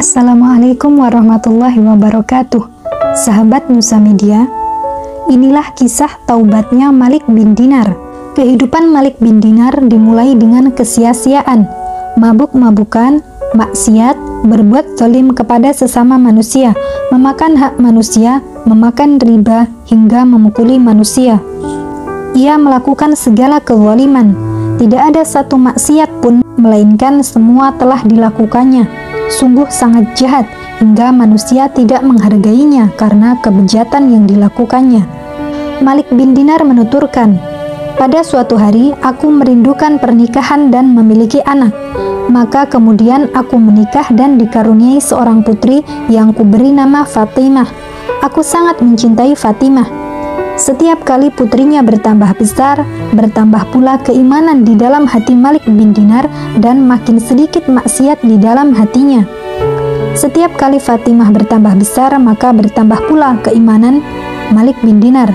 Assalamualaikum warahmatullahi wabarakatuh. Sahabat Nusa Media, inilah kisah taubatnya Malik bin Dinar. Kehidupan Malik bin Dinar dimulai dengan kesia-siaan, mabuk-mabukan, maksiat, berbuat zalim kepada sesama manusia, memakan hak manusia, memakan riba, hingga memukuli manusia. Ia melakukan segala kezaliman. Tidak ada satu maksiat pun, melainkan semua telah dilakukannya. Sungguh sangat jahat, hingga manusia tidak menghargainya karena kebejatan yang dilakukannya. Malik bin Dinar menuturkan, "Pada suatu hari, aku merindukan pernikahan dan memiliki anak. Maka kemudian aku menikah dan dikaruniai seorang putri yang kuberi nama Fatimah. Aku sangat mencintai Fatimah. Setiap kali putrinya bertambah besar, bertambah pula keimanan di dalam hati Malik bin Dinar dan makin sedikit maksiat di dalam hatinya. Setiap kali Fatimah bertambah besar, maka bertambah pula keimanan Malik bin Dinar.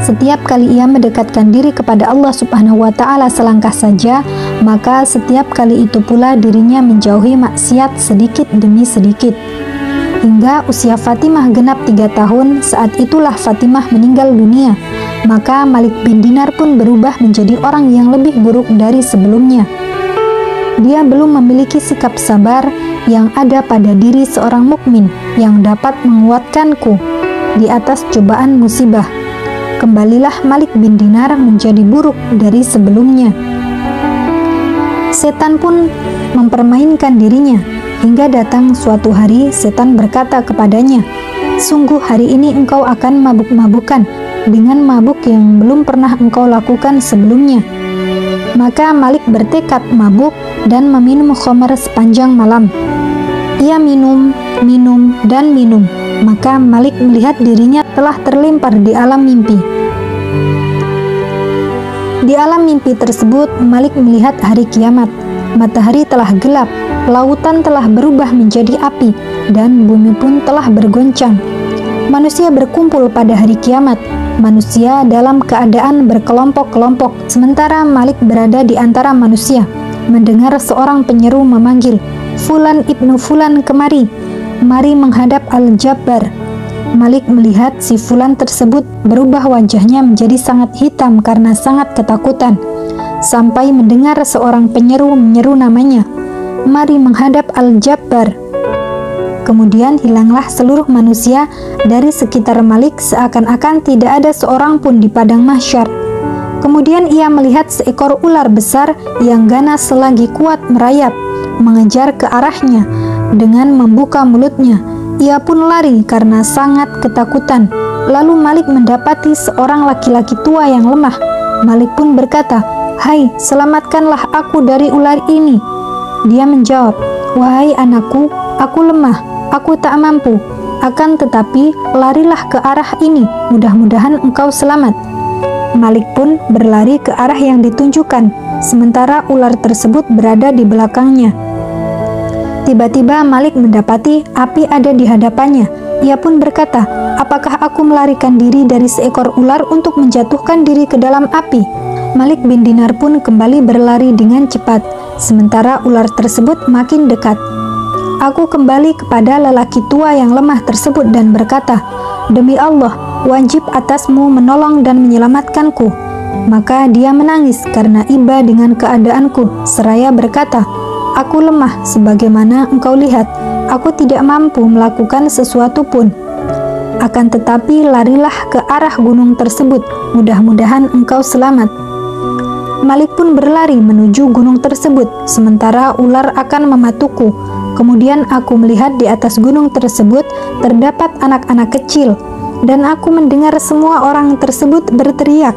Setiap kali ia mendekatkan diri kepada Allah Subhanahu wa Ta'ala selangkah saja, maka setiap kali itu pula dirinya menjauhi maksiat sedikit demi sedikit. Hingga usia Fatimah genap 3 tahun, saat itulah Fatimah meninggal dunia. Maka Malik bin Dinar pun berubah menjadi orang yang lebih buruk dari sebelumnya. Dia belum memiliki sikap sabar yang ada pada diri seorang mukmin yang dapat menguatkanku di atas cobaan musibah. Kembalilah Malik bin Dinar menjadi buruk dari sebelumnya. Setan pun mempermainkan dirinya. Hingga datang suatu hari, setan berkata kepadanya, "Sungguh hari ini engkau akan mabuk-mabukan dengan mabuk yang belum pernah engkau lakukan sebelumnya." Maka Malik bertekad mabuk dan meminum khamar sepanjang malam. Ia minum, dan minum. Maka Malik melihat dirinya telah terlempar di alam mimpi. Di alam mimpi tersebut, Malik melihat hari kiamat. Matahari telah gelap, lautan telah berubah menjadi api, dan bumi pun telah bergoncang. Manusia berkumpul pada hari kiamat. Manusia dalam keadaan berkelompok-kelompok, sementara Malik berada di antara manusia. Mendengar seorang penyeru memanggil, "Fulan ibnu Fulan kemari, mari menghadap Al-Jabbar." Malik melihat si Fulan tersebut berubah wajahnya menjadi sangat hitam karena sangat ketakutan. Sampai mendengar seorang penyeru menyeru namanya, "Mari menghadap Al-Jabbar." Kemudian hilanglah seluruh manusia dari sekitar Malik, seakan-akan tidak ada seorang pun di padang mahsyar. Kemudian ia melihat seekor ular besar yang ganas lagi kuat merayap, mengejar ke arahnya. Dengan membuka mulutnya, ia pun lari karena sangat ketakutan. Lalu Malik mendapati seorang laki-laki tua yang lemah. Malik pun berkata, "Hai, selamatkanlah aku dari ular ini." Dia menjawab, "Wahai anakku, aku lemah, aku tak mampu. Akan tetapi, larilah ke arah ini, mudah-mudahan engkau selamat." Malik pun berlari ke arah yang ditunjukkan, sementara ular tersebut berada di belakangnya. Tiba-tiba Malik mendapati api ada di hadapannya. Ia pun berkata, "Apakah aku melarikan diri dari seekor ular untuk menjatuhkan diri ke dalam api?" Malik bin Dinar pun kembali berlari dengan cepat, sementara ular tersebut makin dekat. Aku kembali kepada lelaki tua yang lemah tersebut dan berkata, "Demi Allah, wajib atasmu menolong dan menyelamatkanku." Maka dia menangis karena iba dengan keadaanku, seraya berkata, "Aku lemah sebagaimana engkau lihat, aku tidak mampu melakukan sesuatu pun. Akan tetapi larilah ke arah gunung tersebut, mudah-mudahan engkau selamat." Malik pun berlari menuju gunung tersebut, sementara ular akan mematuku. Kemudian aku melihat di atas gunung tersebut terdapat anak-anak kecil, dan aku mendengar semua orang tersebut berteriak,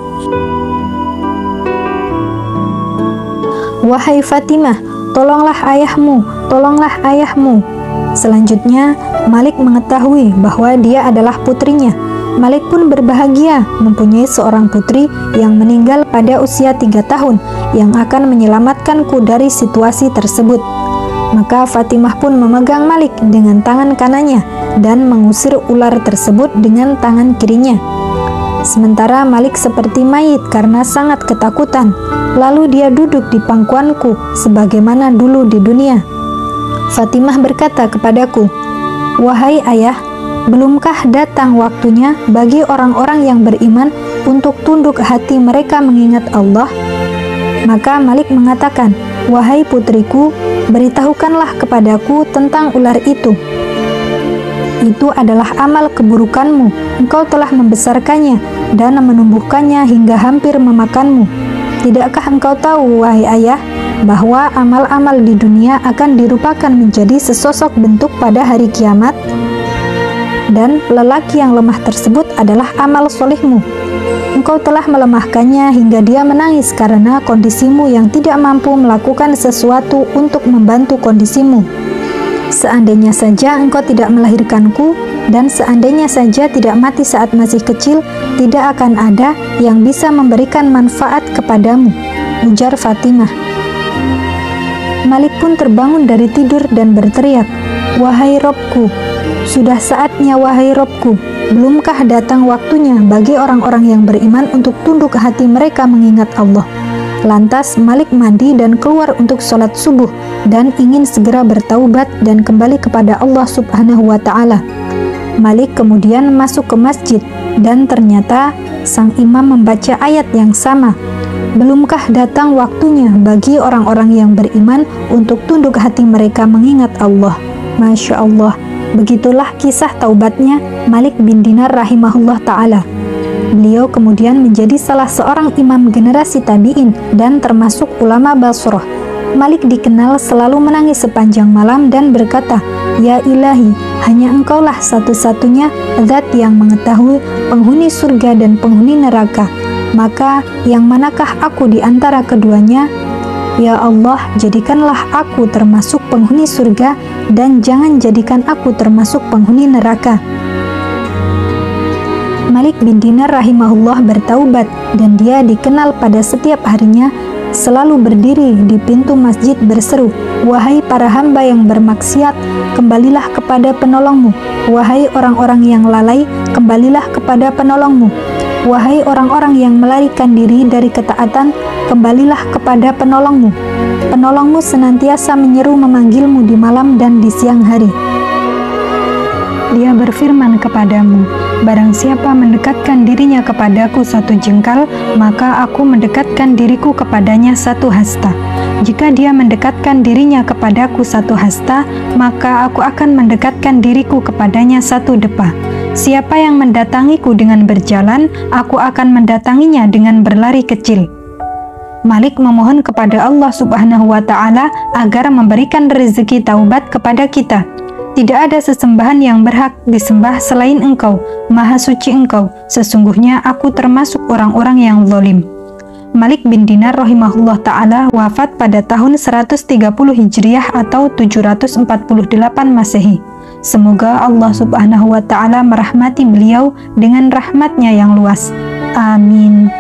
"Wahai Fatimah, tolonglah ayahmu, tolonglah ayahmu." Selanjutnya, Malik mengetahui bahwa dia adalah putrinya. Malik pun berbahagia mempunyai seorang putri yang meninggal pada usia 3 tahun yang akan menyelamatkanku dari situasi tersebut. Maka Fatimah pun memegang Malik dengan tangan kanannya dan mengusir ular tersebut dengan tangan kirinya. Sementara Malik seperti mayit karena sangat ketakutan. Lalu dia duduk di pangkuanku sebagaimana dulu di dunia. Fatimah berkata kepadaku, "Wahai ayah, belumkah datang waktunya bagi orang-orang yang beriman untuk tunduk hati mereka mengingat Allah?" Maka Malik mengatakan, "Wahai putriku, beritahukanlah kepadaku tentang ular itu. Itu adalah amal keburukanmu. Engkau telah membesarkannya dan menumbuhkannya hingga hampir memakanmu. Tidakkah engkau tahu, wahai ayah, bahwa amal-amal di dunia akan dirupakan menjadi sesosok bentuk pada hari kiamat? Dan lelaki yang lemah tersebut adalah amal solihmu. Engkau telah melemahkannya hingga dia menangis karena kondisimu yang tidak mampu melakukan sesuatu untuk membantu kondisimu. Seandainya saja engkau tidak melahirkanku, dan seandainya saja tidak mati saat masih kecil, tidak akan ada yang bisa memberikan manfaat kepadamu," ujar Fatimah. Malik pun terbangun dari tidur dan berteriak, "Wahai Robku, sudah saatnya wahai Robku, belumkah datang waktunya bagi orang-orang yang beriman untuk tunduk hati mereka mengingat Allah?" Lantas Malik mandi dan keluar untuk sholat subuh dan ingin segera bertaubat dan kembali kepada Allah Subhanahu wa Ta'ala. Malik kemudian masuk ke masjid dan ternyata sang imam membaca ayat yang sama. Belumkah datang waktunya bagi orang-orang yang beriman untuk tunduk hati mereka mengingat Allah? Masya Allah, begitulah kisah taubatnya Malik bin Dinar rahimahullah ta'ala. Beliau kemudian menjadi salah seorang imam generasi tabi'in dan termasuk ulama Basrah. Malik dikenal selalu menangis sepanjang malam dan berkata, "Ya ilahi, hanya engkaulah satu-satunya zat yang mengetahui penghuni surga dan penghuni neraka. Maka yang manakah aku di antara keduanya? Ya Allah, jadikanlah aku termasuk penghuni surga dan jangan jadikan aku termasuk penghuni neraka." Malik bin Dinar rahimahullah bertaubat dan dia dikenal pada setiap harinya selalu berdiri di pintu masjid berseru, "Wahai para hamba yang bermaksiat, kembalilah kepada penolongmu. Wahai orang-orang yang lalai, kembalilah kepada penolongmu. Wahai orang-orang yang melarikan diri dari ketaatan, kembalilah kepada penolongmu. Penolongmu senantiasa menyeru memanggilmu di malam dan di siang hari. Dia berfirman kepadamu, barang siapa mendekatkan dirinya kepadaku satu jengkal, maka aku mendekatkan diriku kepadanya satu hasta. Jika dia mendekatkan dirinya kepadaku satu hasta, maka aku akan mendekatkan diriku kepadanya satu depa. Siapa yang mendatangiku dengan berjalan, aku akan mendatanginya dengan berlari kecil." Malik memohon kepada Allah Subhanahu wa Ta'ala agar memberikan rezeki taubat kepada kita. Tidak ada sesembahan yang berhak disembah selain Engkau, Maha Suci Engkau. Sesungguhnya aku termasuk orang-orang yang zalim. Malik bin Dinar rahimahullah ta'ala wafat pada tahun 130 Hijriah atau 748 Masehi. Semoga Allah Subhanahu wa Ta'ala merahmati beliau dengan rahmatnya yang luas. Amin.